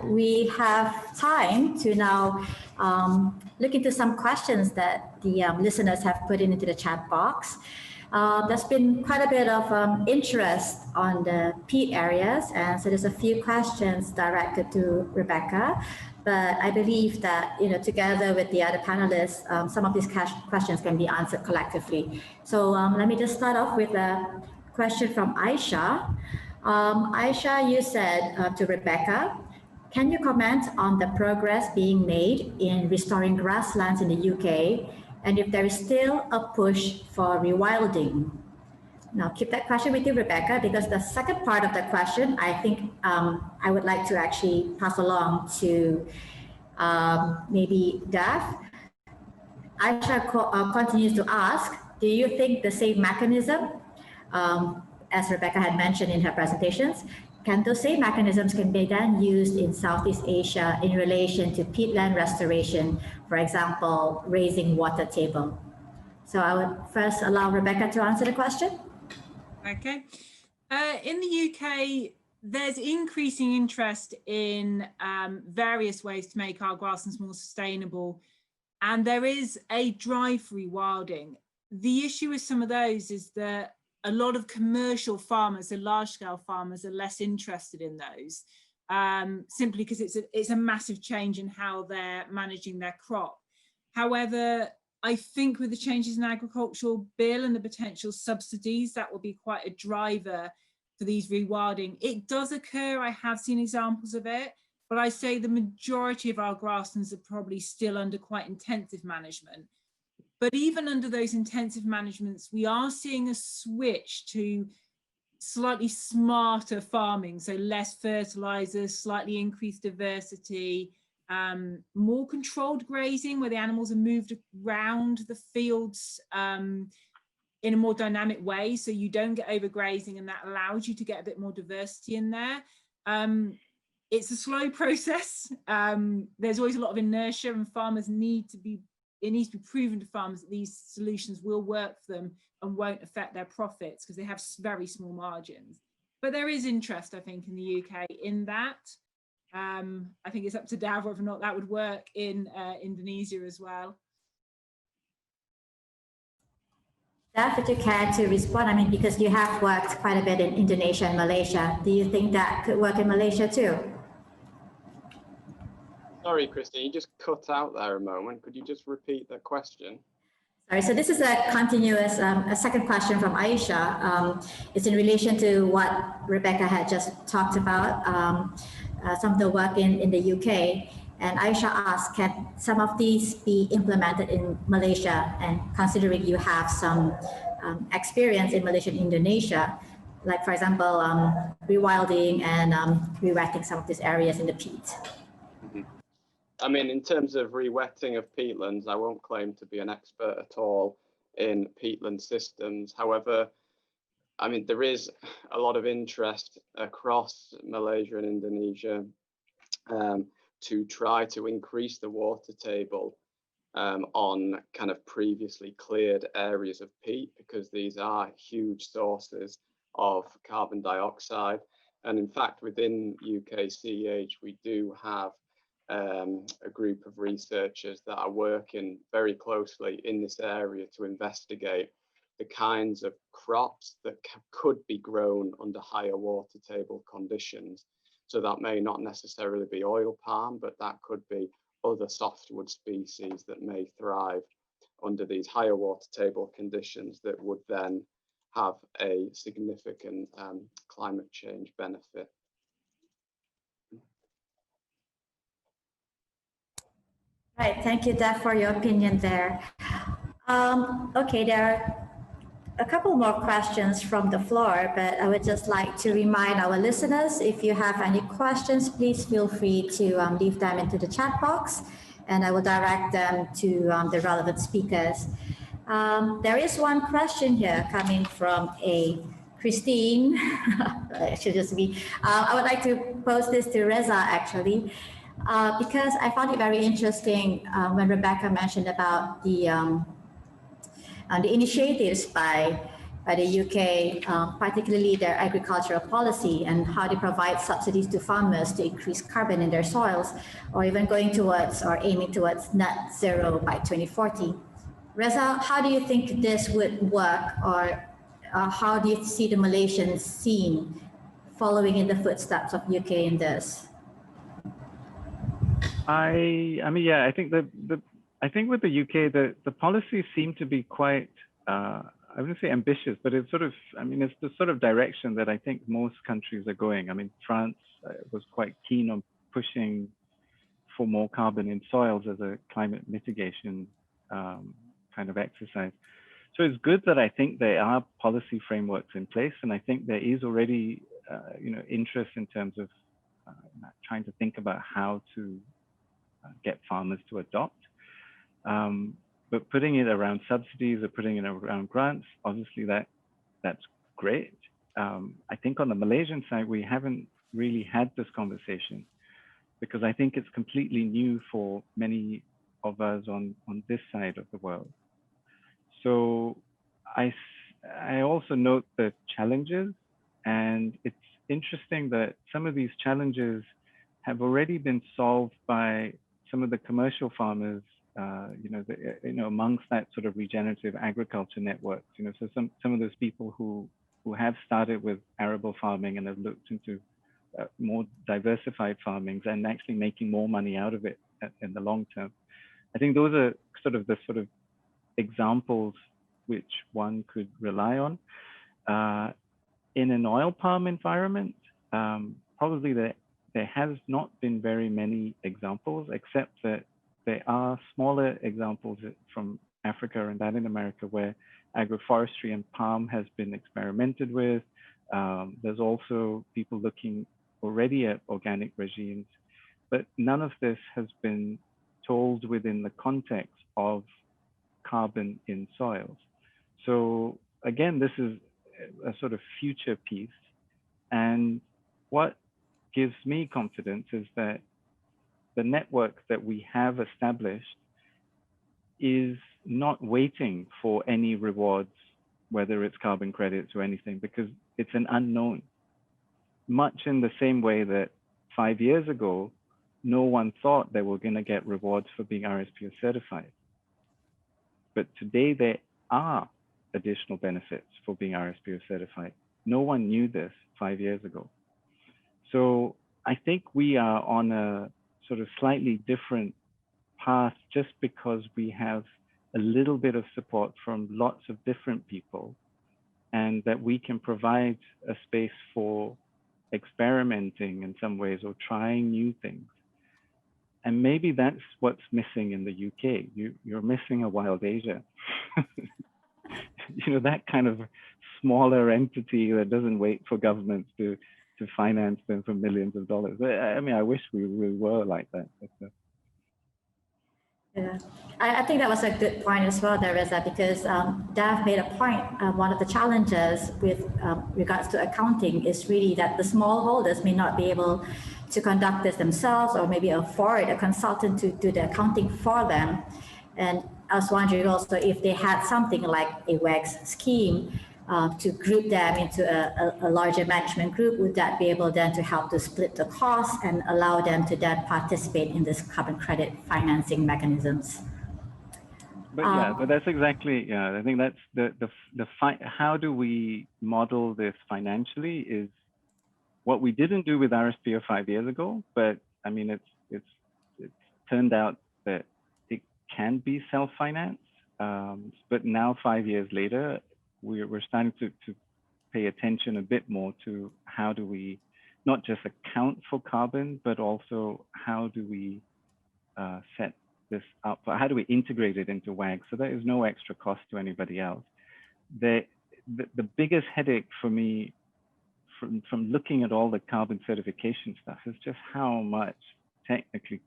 we have time to now look into some questions that the listeners have put into the chat box. There's been quite a bit of interest on the peat areas, and so there's a few questions directed to Rebecca. But I believe that, together with the other panelists, some of these questions can be answered collectively. So let me just start off with a question from Aisha. Aisha, you said to Rebecca, can you comment on the progress being made in restoring grasslands in the UK, and if there is still a push for rewilding? Now, keep that question with you, Rebecca, because the second part of the question, I think I would like to actually pass along to maybe Dav. Aisha continues to ask, do you think the same mechanism, as Rebecca had mentioned in her presentations, can those same mechanisms can be then used in Southeast Asia in relation to peatland restoration, for example, raising water table? So I would first allow Rebecca to answer the question. Okay. In the UK, there's increasing interest in various ways to make our grasslands more sustainable. And there is a drive for rewilding. The issue with some of those is that a lot of commercial farmers, the large-scale farmers, are less interested in those, simply because it's a massive change in how they're managing their crop. However, I think with the changes in agricultural bill and the potential subsidies, that will be quite a driver for these rewilding. It does occur, I have seen examples of it, but I say the majority of our grasslands are probably still under quite intensive management. But even under those intensive managements, we are seeing a switch to slightly smarter farming, so less fertilizers, slightly increased diversity, more controlled grazing, where the animals are moved around the fields in a more dynamic way, so you don't get overgrazing, and that allows you to get a bit more diversity in there. It's a slow process. There's always a lot of inertia, and farmers need to be, it needs to be proven to farmers that these solutions will work for them and won't affect their profits because they have very small margins. But there is interest, I think, in the UK in that. I think it's up to Dav whether or not that would work in Indonesia as well. Dav, would you care to respond? I mean, because you have worked quite a bit in Indonesia and Malaysia. Do you think that could work in Malaysia too? Sorry, Christine, you just cut out there a moment. Could you just repeat the question? Sorry, so this is a continuous, a second question from Aisha. It's in relation to what Rebecca had just talked about, some of the work in the UK. And Aisha asked, can some of these be implemented in Malaysia? And considering you have some experience in Malaysia and Indonesia, like for example, rewilding and re-wetting some of these areas in the peat. I mean, in terms of re-wetting of peatlands, I won't claim to be an expert at all in peatland systems. However, I mean, there is a lot of interest across Malaysia and Indonesia to try to increase the water table on kind of previously cleared areas of peat, because these are huge sources of carbon dioxide. And in fact, within UKCEH, we do have a group of researchers that are working very closely in this area to investigate the kinds of crops that could be grown under higher water table conditions. So that may not necessarily be oil palm, but that could be other softwood species that may thrive under these higher water table conditions that would then have a significant climate change benefit. Right, thank you, Deb, for your opinion there. Okay, there are a couple more questions from the floor, but I would just like to remind our listeners, if you have any questions, please feel free to leave them into the chat box, and I will direct them to the relevant speakers. There is one question here coming from a Christine. It should just be. I would like to pose this to Reza, actually. Because I found it very interesting when Rebecca mentioned about the initiatives by by the UK, particularly their agricultural policy and how they provide subsidies to farmers to increase carbon in their soils, or even going towards or aiming towards net zero by 2040. Reza, how do you think this would work, or how do you see the Malaysian scene following in the footsteps of UK in this? I mean, yeah, I think I think with the UK, the policies seem to be quite, I wouldn't say ambitious, but it's sort of, I mean, it's the sort of direction that I think most countries are going. I mean, France was quite keen on pushing for more carbon in soils as a climate mitigation kind of exercise. So it's good that I think there are policy frameworks in place, and I think there is already, interest in terms of trying to think about how to get farmers to adopt. But putting it around subsidies or putting it around grants, obviously that's great. I think on the Malaysian side, we haven't really had this conversation because I think it's completely new for many of us on this side of the world. So I also note the challenges, and it's interesting that some of these challenges have already been solved by some of the commercial farmers, amongst that sort of regenerative agriculture networks. So some of those people who have started with arable farming and have looked into more diversified farmings and actually making more money out of it in the long term. I think those are sort of the examples which one could rely on. In an oil palm environment, probably there has not been very many examples, except that there are smaller examples from Africa and Latin America where agroforestry and palm has been experimented with. There's also people looking already at organic regimes, but none of this has been told within the context of carbon in soils. So again, this is a sort of future piece. And what gives me confidence is that the network that we have established is not waiting for any rewards, whether it's carbon credits or anything, because it's an unknown. Much in the same way that 5 years ago, no one thought they were going to get rewards for being RSPO certified. But today there are additional benefits for being RSPO certified. No one knew this 5 years ago. So I think we are on a sort of slightly different path just because we have a little bit of support from lots of different people, and that we can provide a space for experimenting in some ways or trying new things. And maybe that's what's missing in the UK. You're missing a Wild Asia. That kind of smaller entity that doesn't wait for governments to finance them for millions of dollars. I mean, I wish we were like that. But, yeah, I think that was a good point as well, there, Reza, because Dav made a point. One of the challenges with regards to accounting is really that the smallholders may not be able to conduct this themselves, or maybe afford a consultant to do the accounting for them. And I was wondering also if they had something like a WEX scheme to group them into a larger management group. Would that be able then to help to split the cost and allow them to then participate in this carbon credit financing mechanisms? But that's exactly, I think that's how do we model this financially is what we didn't do with RSPO 5 years ago, but I mean, it's turned out that it can be self-financed, but now 5 years later, we're starting to pay attention a bit more to how do we not just account for carbon, but also how do we set this up? How do we integrate it into WAG so there is no extra cost to anybody else? The biggest headache for me from looking at all the carbon certification stuff is just how much technically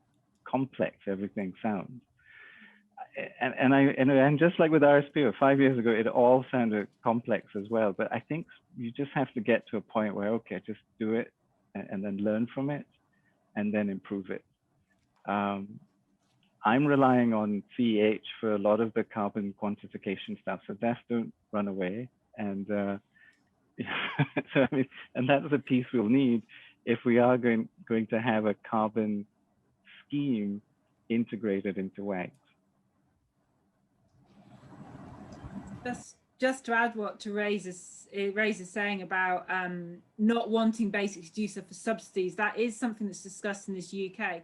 complex everything sounds. And just like with RSPO 5 years ago, it all sounded complex as well. But I think you just have to get to a point where, okay, just do it and then learn from it and then improve it. I'm relying on CEH for a lot of the carbon quantification stuff, so that's don't run away. And so I mean, and that's a piece we'll need if we are going to have a carbon scheme integrated into WAGs. Just to add what Therese is saying about not wanting basically to use for subsidies, that is something that's discussed in this UK.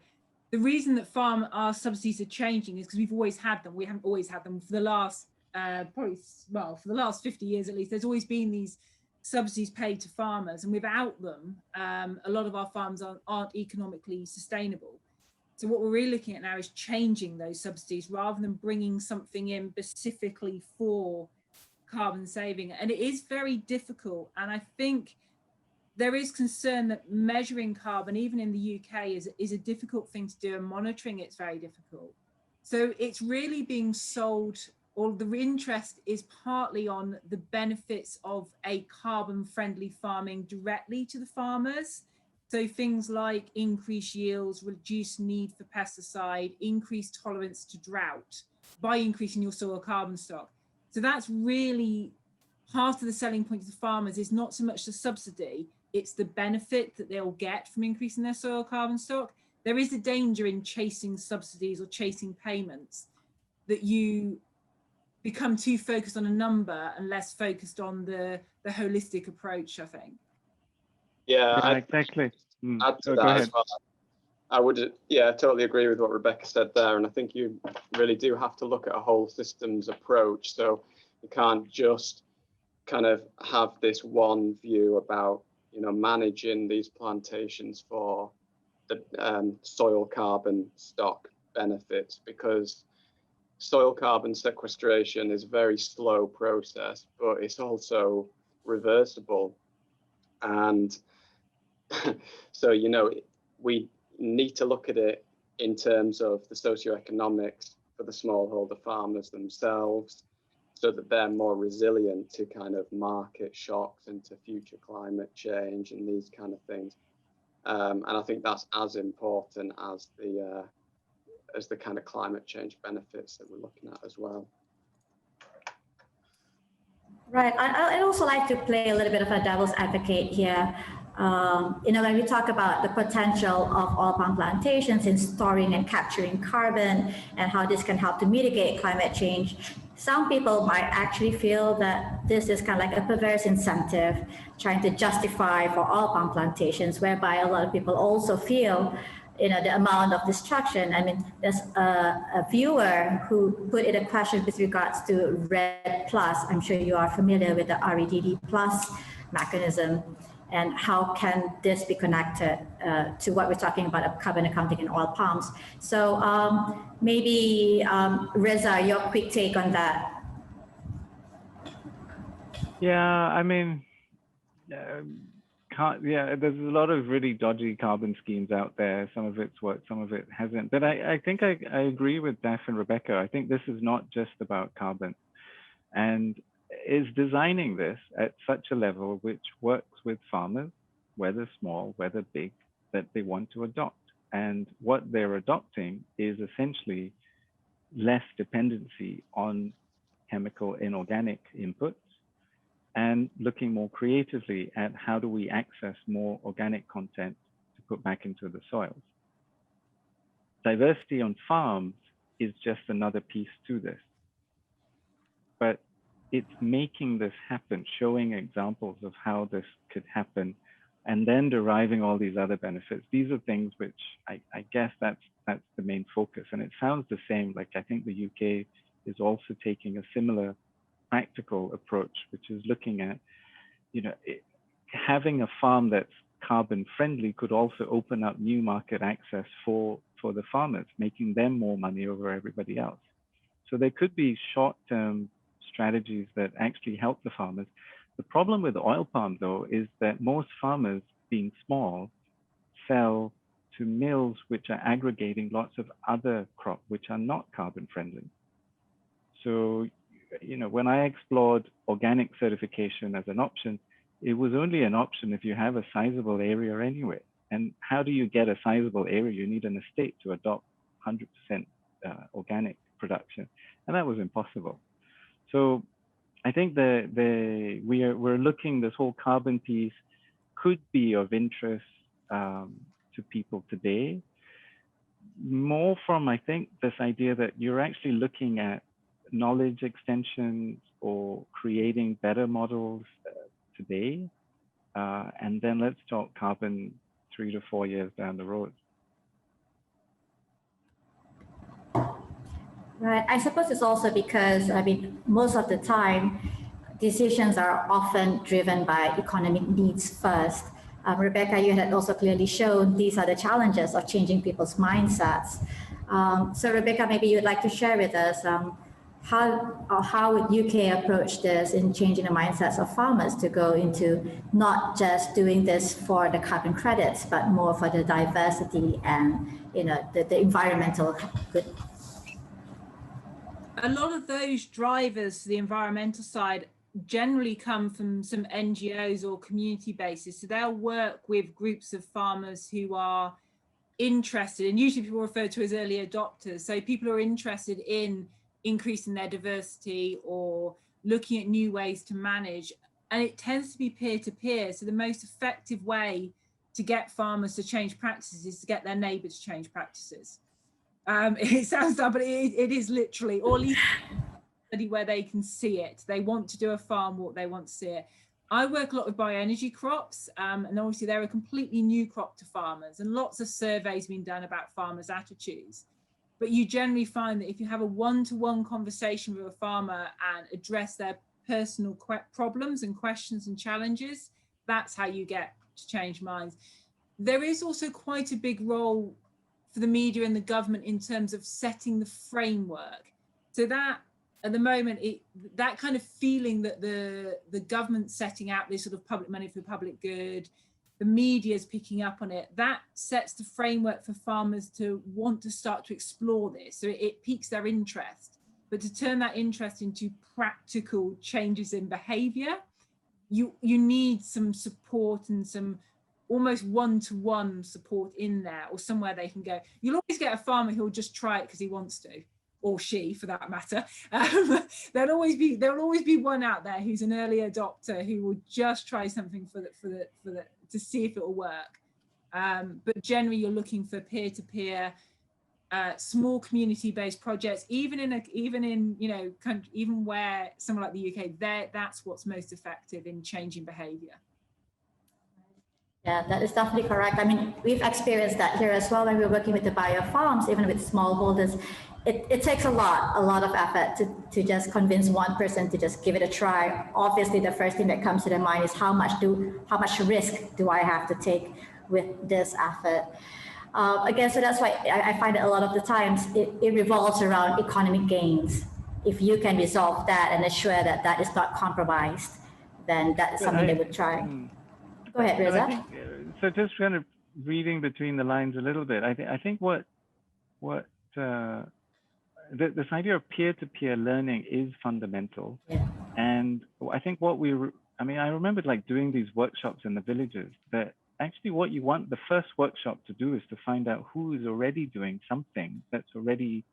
The reason that our subsidies are changing is because we've always had them. We haven't always had them for the last for the last 50 years at least. There's always been these subsidies paid to farmers, and without them, a lot of our farms aren't economically sustainable. So what we're really looking at now is changing those subsidies rather than bringing something in specifically for carbon saving. And it is very difficult. And I think there is concern that measuring carbon, even in the UK, is a difficult thing to do, and monitoring it's very difficult. So it's really being sold, or the interest is partly on the benefits of a carbon friendly farming directly to the farmers. So things like increased yields, reduced need for pesticide, increased tolerance to drought by increasing your soil carbon stock. So that's really part of the selling point to the farmers, is not so much the subsidy, it's the benefit that they'll get from increasing their soil carbon stock. There is a danger in chasing subsidies or chasing payments, that you become too focused on a number and less focused on the holistic approach, I think. Yeah, exactly. Add to Go that ahead. as well. I would, yeah, totally agree with what Rebecca said there. And I think you really do have to look at a whole systems approach. So you can't just kind of have this one view about, managing these plantations for the soil carbon stock benefits, because soil carbon sequestration is a very slow process, but it's also reversible. And so, we need to look at it in terms of the socioeconomics for the smallholder farmers themselves, so that they're more resilient to kind of market shocks and to future climate change and these kind of things. And I think that's as important as the kind of climate change benefits that we're looking at as well. Right. I'd also like to play a little bit of a devil's advocate here. When we talk about the potential of oil palm plantations in storing and capturing carbon and how this can help to mitigate climate change, some people might actually feel that this is kind of like a perverse incentive trying to justify for oil palm plantations, whereby a lot of people also feel the amount of destruction. I mean, there's a viewer who put in a question with regards to REDD+. I'm sure you are familiar with the REDD+ mechanism, and how can this be connected to what we're talking about of carbon accounting in oil palms. So maybe Reza, your quick take on that. Yeah, I mean, there's a lot of really dodgy carbon schemes out there. Some of it's worked, some of it hasn't. But I think I agree with Daph and Rebecca. I think this is not just about carbon, and is designing this at such a level which works with farmers, whether small, whether big, that they want to adopt. And what they're adopting is essentially less dependency on chemical inorganic inputs, and looking more creatively at how do we access more organic content to put back into the soils. Diversity on farms is just another piece to this. But it's making this happen, showing examples of how this could happen, and then deriving all these other benefits. These are things which I guess that's the main focus. And it sounds the same, like I think the UK is also taking a similar practical approach, which is looking at, having a farm that's carbon friendly could also open up new market access for the farmers, making them more money over everybody else. So there could be short-term strategies that actually help the farmers. The problem with oil palm, though, is that most farmers, being small, sell to mills which are aggregating lots of other crops which are not carbon friendly. So, when I explored organic certification as an option, it was only an option if you have a sizable area anyway. And how do you get a sizable area? You need an estate to adopt 100% organic production. And that was impossible. So I think we're looking, this whole carbon piece could be of interest to people today, more from, I think, this idea that you're actually looking at knowledge extensions or creating better models today. And then let's talk carbon 3 to 4 years down the road. Right. I suppose it's also because, I mean, most of the time, decisions are often driven by economic needs first. Rebecca, you had also clearly shown these are the challenges of changing people's mindsets. So Rebecca, maybe you'd like to share with us how would UK approach this in changing the mindsets of farmers to go into not just doing this for the carbon credits, but more for the diversity and the environmental good. A lot of those drivers for the environmental side generally come from some NGOs or community bases. So they'll work with groups of farmers who are interested, and usually people refer to as early adopters. So people are interested in increasing their diversity or looking at new ways to manage. And it tends to be peer-to-peer. So the most effective way to get farmers to change practices is to get their neighbours to change practices. It sounds dumb, but it is literally, or at least where they can see it. They want to do a farm walk, they want to see it. I work a lot with bioenergy crops, and obviously they're a completely new crop to farmers, and lots of surveys being done about farmers' attitudes. But you generally find that if you have a one-to-one conversation with a farmer and address their personal problems and questions and challenges, that's how you get to change minds. There is also quite a big role for the media and the government in terms of setting the framework. So that at the moment, that kind of feeling that the government's setting out this sort of public money for the public good, the media is picking up on it, that sets the framework for farmers to want to start to explore this. So it piques their interest. But to turn that interest into practical changes in behavior, you need some support and some almost one-to-one support in there, or somewhere they can go. You'll always get a farmer who'll just try it because he wants to, or she for that matter. There'll always be one out there who's an early adopter who will just try something to see if it will work. But generally you're looking for peer-to-peer, small community-based projects, even where somewhere like the UK, that's what's most effective in changing behavior. Yeah, that is definitely correct. I mean, we've experienced that here as well when we're working with the biofarms, even with smallholders. It takes a lot of effort to just convince one person to just give it a try. Obviously, the first thing that comes to their mind is how much risk do I have to take with this effort? Again, so that's why I find that a lot of the times it revolves around economic gains. If you can resolve that and assure that that is not compromised, then that is something they would try. Go ahead, Reza. So just kind of reading between the lines a little bit, I think what this idea of peer-to-peer learning is fundamental. Yeah. And I think I remember like doing these workshops in the villages, that actually what you want the first workshop to do is to find out who is already doing something that's already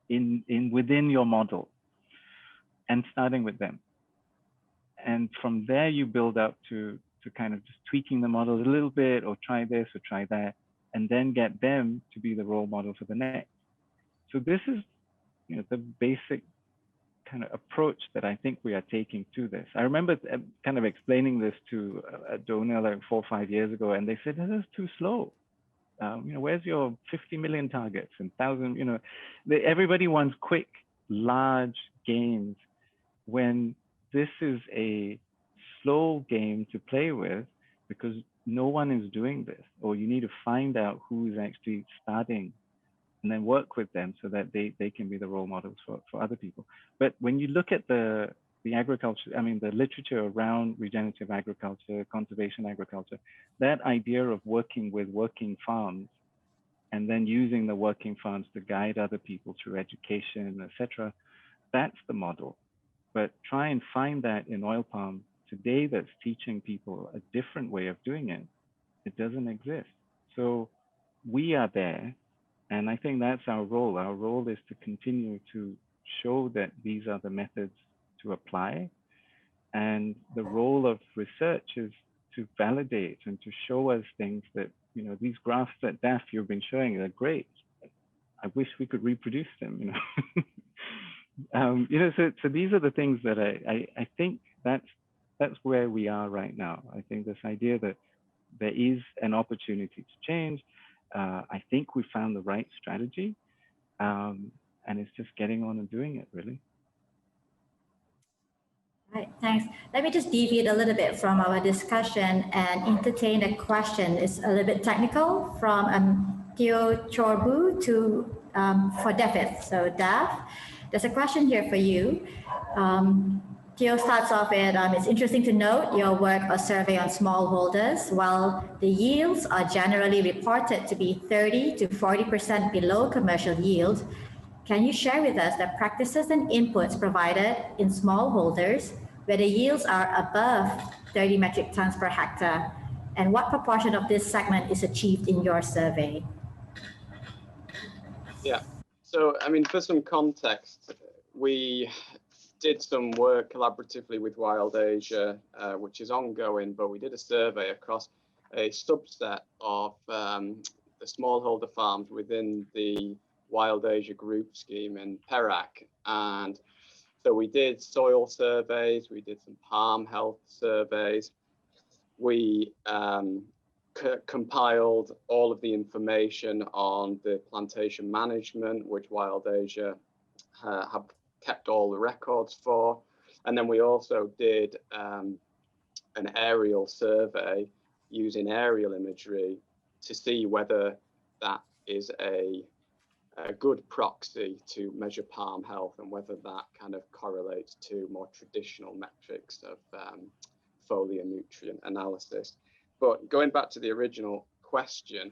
within your model, and starting with them. And from there you build up to kind of just tweaking the model a little bit, or try this or try that, and then get them to be the role model for the next. So this is the basic kind of approach that I think we are taking to this. I remember kind of explaining this to a donor like 4 or 5 years ago, and they said, this is too slow. Where's your 50 million targets and 1,000, everybody wants quick, large gains, when this is a slow game to play with, because no one is doing this, or you need to find out who is actually starting and then work with them so that they can be the role models for other people. But when you look at the agriculture, the literature around regenerative agriculture, conservation agriculture, that idea of working with working farms and then using the working farms to guide other people through education, etc., that's the model. But try and find that in oil palm today that's teaching people a different way of doing it. It doesn't exist. So we are there. And I think that's our role. Our role is to continue to show that these are the methods to apply, And the role of research is to validate and to show us things that, you know, these graphs that Daph you've been showing are great. I wish we could reproduce them, you know. You know, so these are the things that I think that's where we are right now. I think this idea that there is an opportunity to change. I think we found the right strategy, and it's just getting on and doing it, really. Right, thanks. Let me just deviate a little bit from our discussion and entertain a question. It's a little bit technical from Theo Chorbu to for David. So Daph, there's a question here for you. Theo starts off with, it's interesting to note your work or survey on smallholders. While the yields are generally reported to be 30 to 40% below commercial yield, can you share with us the practices and inputs provided in smallholders where the yields are above 30 metric tons per hectare, and what proportion of this segment is achieved in your survey? Yeah, so I mean, for some context, we did some work collaboratively with Wild Asia, which is ongoing, but we did a survey across a subset of the smallholder farms within the Wild Asia group scheme in Perak. And so we did soil surveys, we did some palm health surveys, we compiled all of the information on the plantation management, which Wild Asia have kept all the records for. And then we also did an aerial survey using aerial imagery to see whether that is a good proxy to measure palm health and whether that kind of correlates to more traditional metrics of foliar nutrient analysis. But going back to the original question,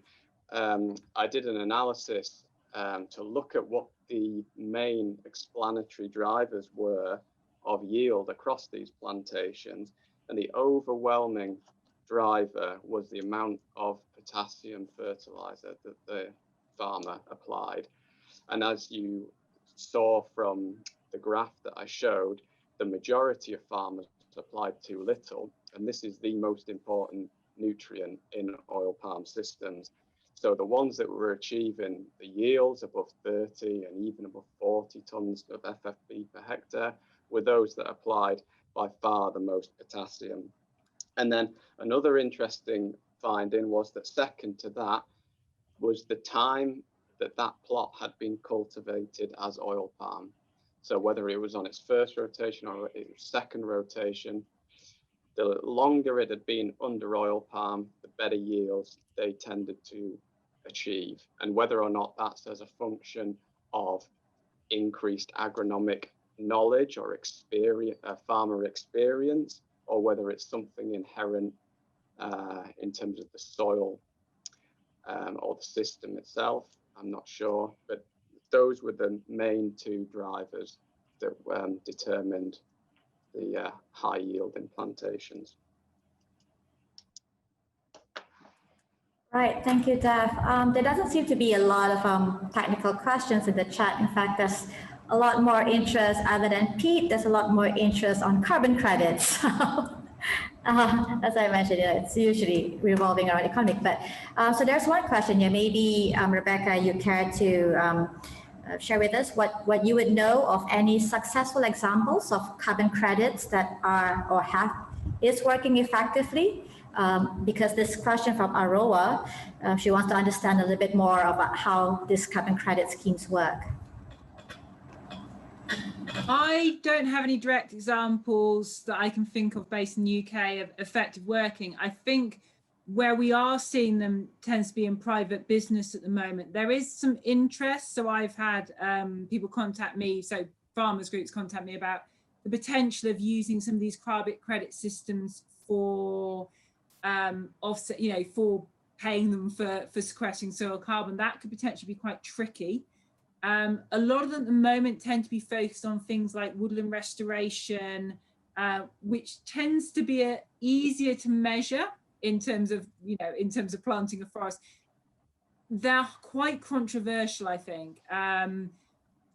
I did an analysis to look at what the main explanatory drivers were of yield across these plantations, and the overwhelming driver was the amount of potassium fertilizer that the farmer applied. And as you saw from the graph that I showed, the majority of farmers applied too little, and this is the most important nutrient in oil palm systems. So the ones that were achieving the yields above 30 and even above 40 tons of FFB per hectare were those that applied by far the most potassium. And then another interesting finding was that second to that was the time that that plot had been cultivated as oil palm. So whether it was on its first rotation or its second rotation, the longer it had been under oil palm, the better yields they tended to achieve. And whether or not that's as a function of increased agronomic knowledge or experience, farmer experience, or whether it's something inherent in terms of the soil or the system itself, I'm not sure. But those were the main two drivers that determined the high yield in plantations. Right, thank you, Daph. There doesn't seem to be a lot of technical questions in the chat. In fact, there's a lot more interest other than Pete. There's a lot more interest on carbon credits. As I mentioned, it's usually revolving around economic. But so there's one question here. Maybe Rebecca, you care to share with us what you would know of any successful examples of carbon credits that are or is working effectively. Because this question from Aroa, she wants to understand a little bit more about how these carbon credit schemes work. I don't have any direct examples that I can think of based in the UK of effective working. I think where we are seeing them tends to be in private business at the moment. There is some interest. So I've had people contact me, so farmers groups contact me about the potential of using some of these carbon credit systems for offset, you know, for paying them for sequestering soil carbon. That could potentially be quite tricky. A lot of them at the moment tend to be focused on things like woodland restoration, which tends to be easier to measure in terms of, you know, in terms of planting a forest. They're quite controversial, I think.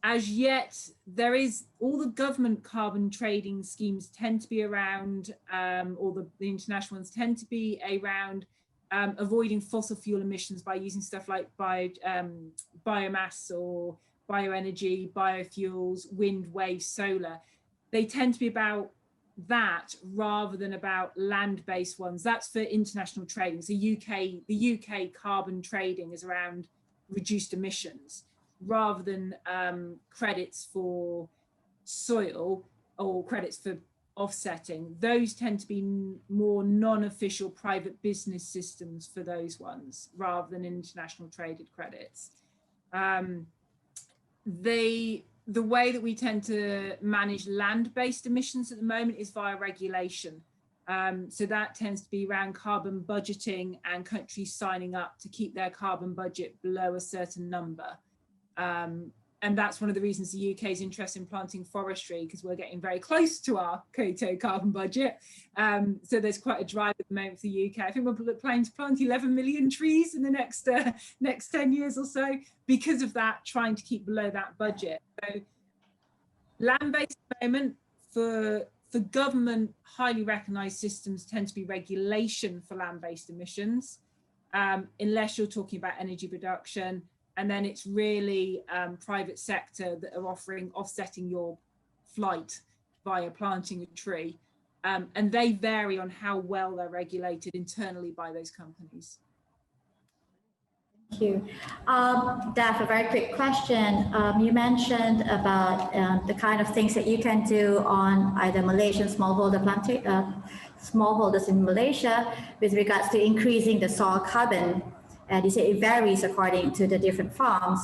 as yet, there is all the government carbon trading schemes tend to be around, or the international ones tend to be around avoiding fossil fuel emissions by using stuff like biomass or bioenergy, biofuels, wind, wave, solar. They tend to be about that rather than about land-based ones. That's for international trading. So the UK carbon trading is around reduced emissions, rather than credits for soil or credits for offsetting. Those tend to be more non-official private business systems for those ones, rather than international traded credits. The way that we tend to manage land-based emissions at the moment is via regulation. So that tends to be around carbon budgeting and countries signing up to keep their carbon budget below a certain number. And that's one of the reasons the UK is interested in planting forestry, because we're getting very close to our Kyoto carbon budget. So there's quite a drive at the moment for the UK. I think we're planning to plant 11 million trees in the next 10 years or so, because of that, trying to keep below that budget. So land-based at the moment, for government, highly recognised systems tend to be regulation for land-based emissions, unless you're talking about energy production. And then it's really private sector that are offsetting your flight via planting a tree. And they vary on how well they're regulated internally by those companies. Thank you. Daph, a very quick question. You mentioned about the kind of things that you can do on either Malaysian smallholders in Malaysia with regards to increasing the soil carbon. And you say it varies according to the different farms.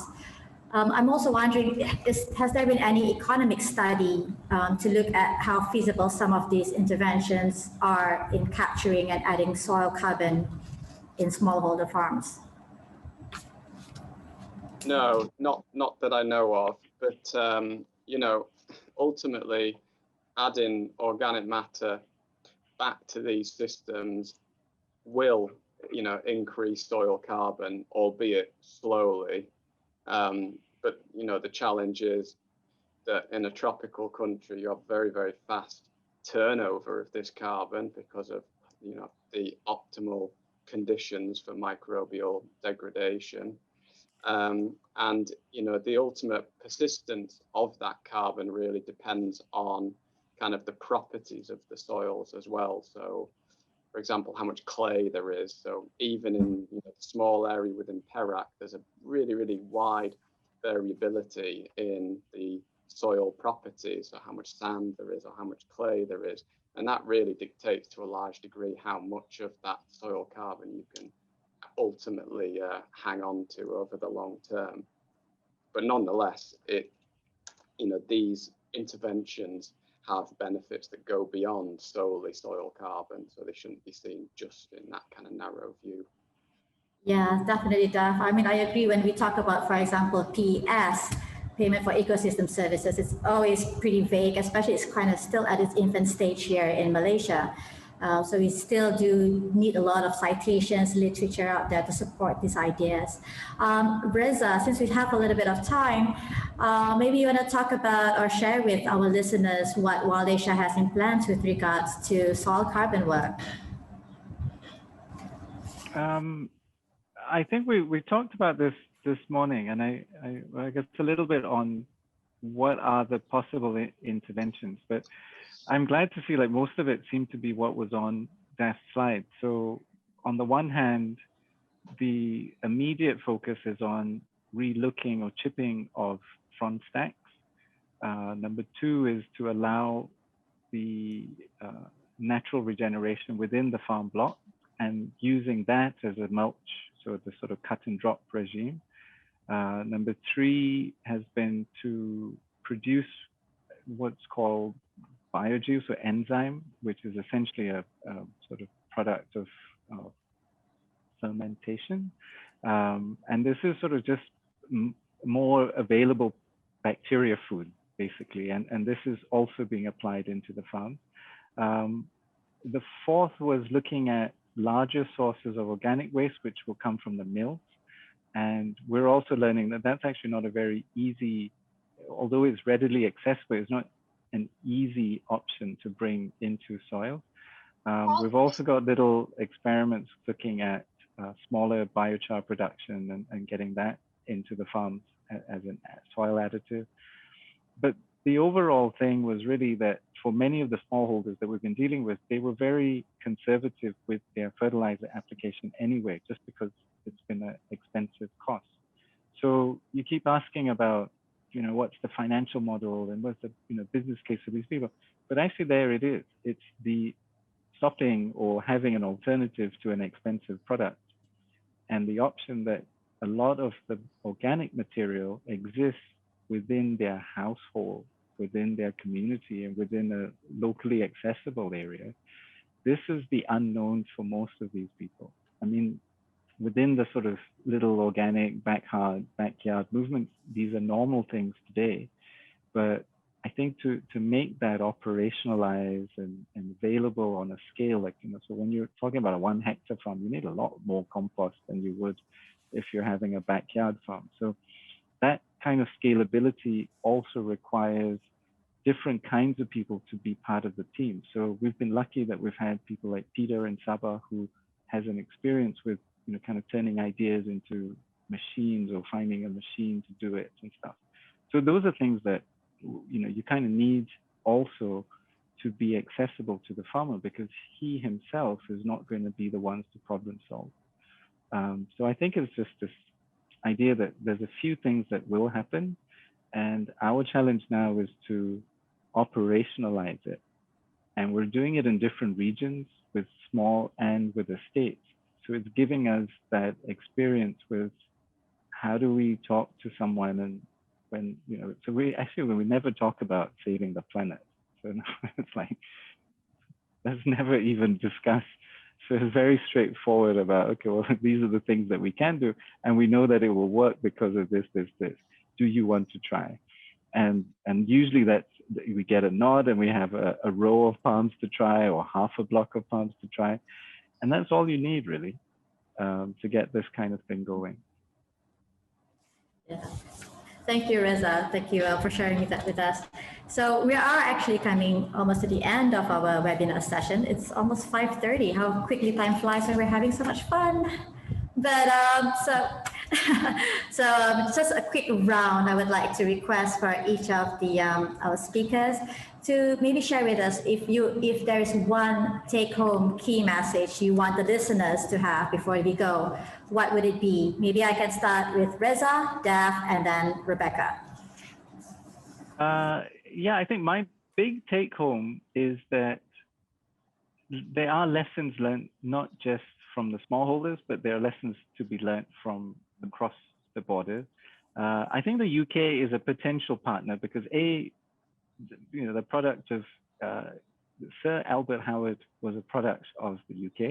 I'm also wondering, has there been any economic study to look at how feasible some of these interventions are in capturing and adding soil carbon in smallholder farms? No, not that I know of, but you know, ultimately adding organic matter back to these systems will, you know, increase soil carbon, albeit slowly. But you know, the challenge is that in a tropical country, you have very, very fast turnover of this carbon because of, you know, the optimal conditions for microbial degradation. And you know, the ultimate persistence of that carbon really depends on kind of the properties of the soils as well. So, for example, how much clay there is. So even in, you know, the small area within Perak, there's a really, really wide variability in the soil properties, so how much sand there is or how much clay there is. And that really dictates to a large degree how much of that soil carbon you can ultimately hang on to over the long term. But nonetheless, you know, these interventions have benefits that go beyond solely soil carbon, so they shouldn't be seen just in that kind of narrow view. Yeah, definitely, Daph. I mean, I agree when we talk about, for example, PS, payment for ecosystem services, it's always pretty vague, especially it's kind of still at its infant stage here in Malaysia. So we still do need a lot of citations, literature out there to support these ideas. Reza, since we have a little bit of time, maybe you want to talk about or share with our listeners what Malaysia has in plans with regards to soil carbon work. I think we talked about this morning, and I guess a little bit on what are the possible interventions, but I'm glad to see like most of it seemed to be what was on Daph's slide. So on the one hand, the immediate focus is on relooking or chipping of front stacks. Number two is to allow the natural regeneration within the farm block and using that as a mulch, so the sort of cut and drop regime. Number three has been to produce what's called biojuice or enzyme, which is essentially a sort of product of fermentation. And this is sort of just more available bacteria food, basically. And this is also being applied into the farm. The fourth was looking at larger sources of organic waste, which will come from the mills. And we're also learning that that's actually not a very easy although it's readily accessible, it's not an easy option to bring into soil. We've also got little experiments looking at smaller biochar production and getting that into the farms as a soil additive. But the overall thing was really that for many of the smallholders that we've been dealing with, they were very conservative with their fertilizer application anyway, just because it's been an expensive cost. So you keep asking about, you know, what's the financial model and what's the, you know, business case for these people? But actually there it is. It's the stopping or having an alternative to an expensive product, and the option that a lot of the organic material exists within their household, within their community, and within a locally accessible area. This is the unknown for most of these people. I mean, within the sort of little organic backyard movements, these are normal things today. But I think to make that operationalized and available on a scale, like, you know, so when you're talking about a 1 hectare farm, you need a lot more compost than you would if you're having a backyard farm. So that kind of scalability also requires different kinds of people to be part of the team. So we've been lucky that we've had people like Peter in Sabah, who has an experience with, you know, kind of turning ideas into machines or finding a machine to do it and stuff. So those are things that, you know, you kind of need also to be accessible to the farmer, because he himself is not going to be the ones to problem solve. So I think it's just this idea that there's a few things that will happen, and our challenge now is to operationalize it. And we're doing it in different regions with small and with estates. So it's giving us that experience with how do we talk to someone, and when, you know, so we never talk about saving the planet. So it's like, that's never even discussed. So it's very straightforward about, okay, well, these are the things that we can do, and we know that it will work because of this, this, this. Do you want to try? And usually we get a nod, and we have a row of palms to try, or half a block of palms to try. And that's all you need, really, to get this kind of thing going. Yeah. Thank you, Reza. Thank you for sharing that with us. So we are actually coming almost to the end of our webinar session. It's almost 5:30. How quickly time flies when we're having so much fun. But just a quick round. I would like to request for each of the our speakers to maybe share with us if there is one take-home key message you want the listeners to have before we go. What would it be? Maybe I can start with Reza, Dev, and then Rebecca. Yeah, I think my big take-home is that there are lessons learned, not just from the smallholders, but there are lessons to be learned from across the borders. I think the UK is a potential partner because you know, the product of Sir Albert Howard was a product of the UK.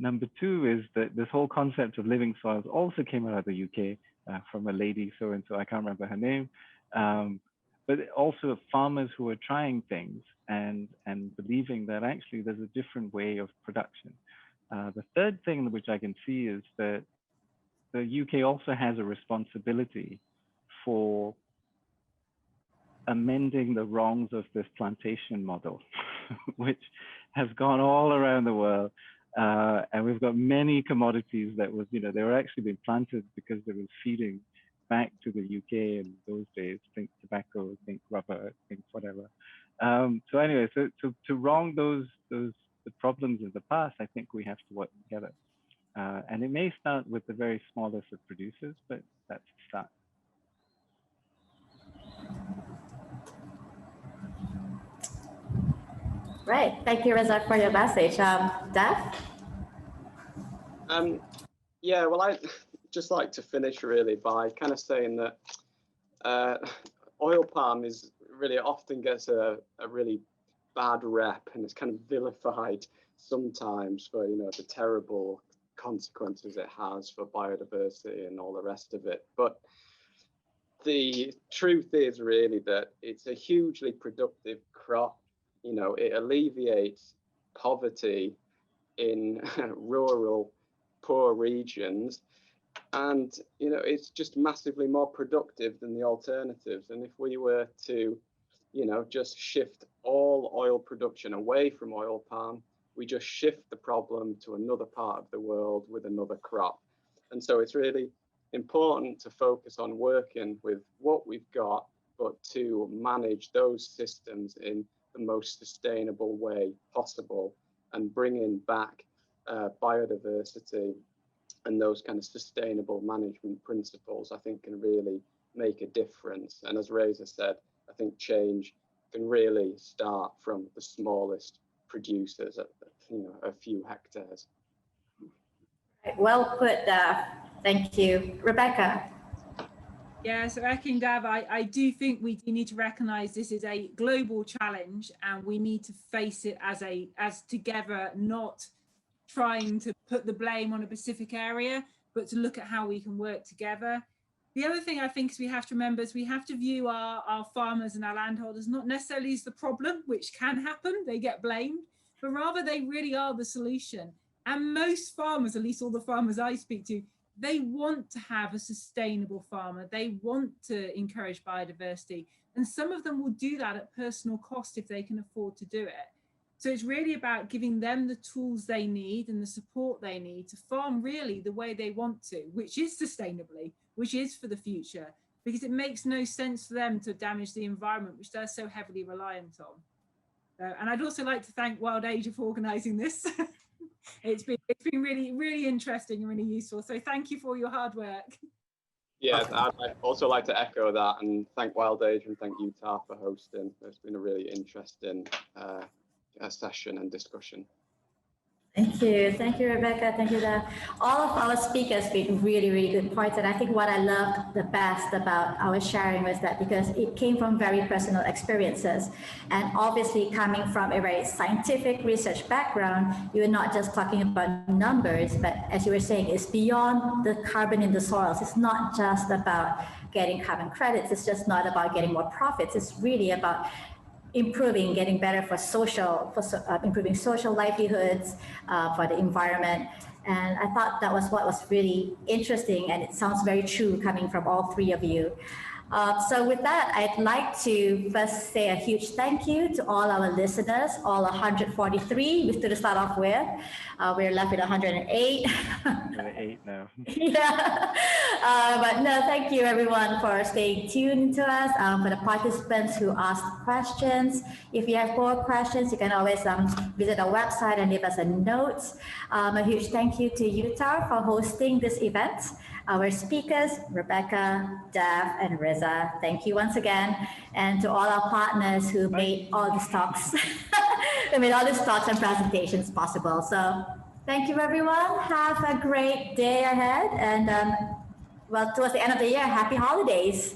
Number two is that this whole concept of living soils also came out of the UK from a lady so-and-so, I can't remember her name. But also farmers who are trying things and believing that actually there's a different way of production. The third thing which I can see is that the UK also has a responsibility for amending the wrongs of this plantation model, which has gone all around the world. And we've got many commodities that was, you know, they were actually being planted because they were feeding back to the UK in those days. Think tobacco, think rubber, think whatever. So anyway, so to wrong the problems of the past, I think we have to work together. And it may start with the very smallest of producers, but that's the start. Right. Thank you, Reza, for your message. Dev? Yeah, well, I'd just like to finish really by kind of saying that oil palm is really often gets a really bad rep, and it's kind of vilified sometimes for, you know, the terrible consequences it has for biodiversity and all the rest of it. But the truth is really that it's a hugely productive crop. You know, it alleviates poverty in rural, poor regions. And, you know, it's just massively more productive than the alternatives. And if we were to, you know, just shift all oil production away from oil palm, we just shift the problem to another part of the world with another crop. And so it's really important to focus on working with what we've got, but to manage those systems in the most sustainable way possible, and bringing back biodiversity and those kind of sustainable management principles, I think, can really make a difference. And as Reza said, I think change can really start from the smallest producers at, you know, a few hectares. Well put, thank you. Rebecca. Yeah, so echoing Dav, I do think we do need to recognise this is a global challenge, and we need to face it as together, not trying to put the blame on a specific area, but to look at how we can work together. The other thing I think is we have to remember is we have to view our farmers and our landholders not necessarily as the problem, which can happen, they get blamed, but rather they really are the solution. And most farmers, at least all the farmers I speak to, they want to have a sustainable farmer. They want to encourage biodiversity. And some of them will do that at personal cost if they can afford to do it. So it's really about giving them the tools they need and the support they need to farm really the way they want to, which is sustainably, which is for the future, because it makes no sense for them to damage the environment, which they're so heavily reliant on. And I'd also like to thank Wild Asia for organising this. It's been really, really interesting and really useful. So thank you for your hard work. Yeah, I'd also like to echo that and thank Wild Age and thank Utah for hosting. It's been a really interesting session and discussion. Thank you, Rebecca. Thank you, Dave. All of our speakers made really, really good points. And I think what I loved the best about our sharing was that because it came from very personal experiences, and obviously coming from a very scientific research background, you were not just talking about numbers, but as you were saying, it's beyond the carbon in the soils. It's not just about getting carbon credits. It's just not about getting more profits. It's really about improving, getting better for improving social livelihoods, for the environment. And I thought that was what was really interesting, and it sounds very true coming from all three of you. So with that, I'd like to first say a huge thank you to all our listeners, all 143 we still start off with. We're left with 108. 108 now. Yeah, but no, thank you everyone for staying tuned to us, for the participants who asked questions. If you have more questions, you can always visit our website and leave us a note. A huge thank you to Utah for hosting this event. Our speakers, Rebecca, Dav, and Reza, thank you once again. And to all our partners who made all these talks, who made all these talks and presentations possible. So thank you, everyone. Have a great day ahead. And well, towards the end of the year, happy holidays.